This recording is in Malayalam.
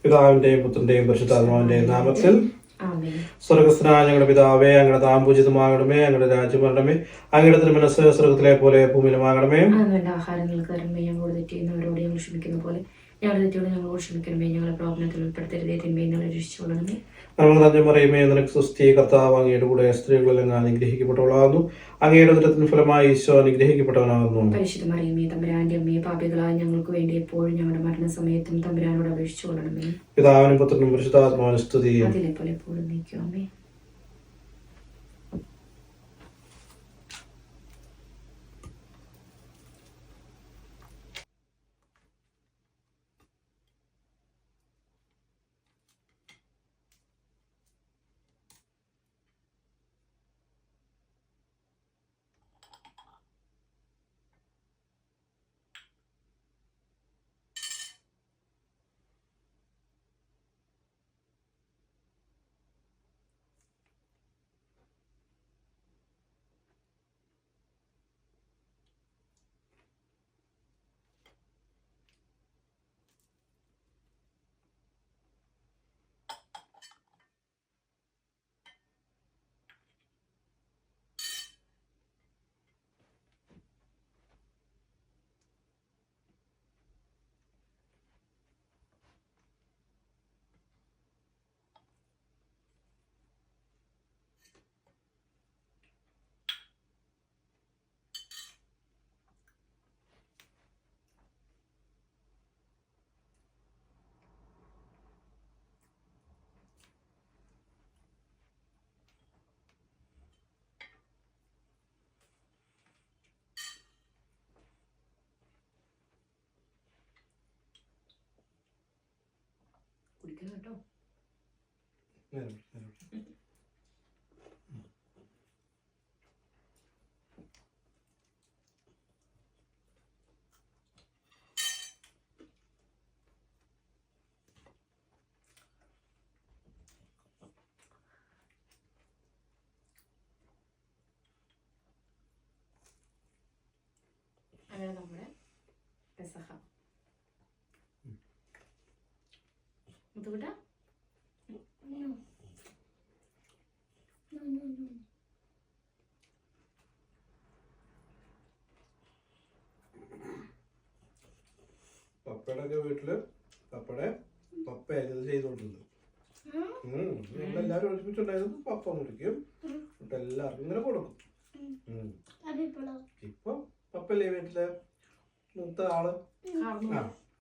പിതാവിന്റെയും പുത്രന്റെയും പരിശുദ്ധാത്മാവിന്റെയും നാമത്തിൽ. സ്വർഗസ്ഥനായ ഞങ്ങളുടെ പിതാവേ, അങ്ങയുടെ നാമം പൂജിതമാകണമേ, അങ്ങയുടെ രാജ്യം വരണമേ, അങ്ങയുടെ തിരുമനസ്സ് സ്വർഗത്തിലെ പോലെ ഭൂമിയിലുമാകണമേ. ആഹാരങ്ങൾക്ക് തരണമേ, ഞങ്ങളോട് തെറ്റിയുന്നവരോട് ഞങ്ങൾ ക്ഷമിക്കുന്ന പോലെ ഞങ്ങളുടെ തെറ്റുകൾ ഞങ്ങളോട് ക്ഷമിക്കണമേ, ഞങ്ങളെ പ്രലോഭനത്തിൽ ഉൾപ്പെടുത്തരുതേ, തിന്മയിൽ ഞങ്ങളെ രക്ഷിച്ചുകൊള്ളണമേ. നമ്മൾ തന്നെ പറയുമേ, നിനക്ക് സുസ്ഥി, കർത്താവ് അങ്ങയുടെ കൂടെ സ്ത്രീകളെല്ലാം അനുഗ്രഹിക്കപ്പെട്ടവളാകുന്നു, അങ്ങയുടെ ഉദരത്തിന് ഫലമായി ഈശോ അനുഗ്രഹിക്കപ്പെട്ടവനാകുന്നു. പരിശുദ്ധ മറിയമേ, തമ്പുരാന്റെ അമ്മയെ, പാപികളായ ഞങ്ങൾക്ക് വേണ്ടി എപ്പോഴും ഞങ്ങളുടെ മരണസമയത്തും തമ്പുരാനോട് അപേക്ഷിച്ചുകൊള്ളണമേ. പിതാവിനും പുത്രനും പരിശുദ്ധാത്മാവിനും സ്തുതി. അതിലെപ്പോലെ എപ്പോഴും നീക്കുമേ. കുടിക്കണം കേട്ടോ. അങ്ങനെ നമ്മുടെ പെസഹ മുത്തുകുട്ട പപ്പയുടെ വീട്ടില് പപ്പ ചെയ്തോണ്ടിരുന്നത് ഞങ്ങളെല്ലാരും ഒരുമിച്ചുണ്ടായിരുന്നു. പപ്പ മുറിക്കും, എന്നിട്ട് എല്ലാവർക്കും ഇങ്ങനെ കൊടുക്കും. ഇപ്പൊ പപ്പല്ലേ വീട്ടില് മൂത്ത ആള്.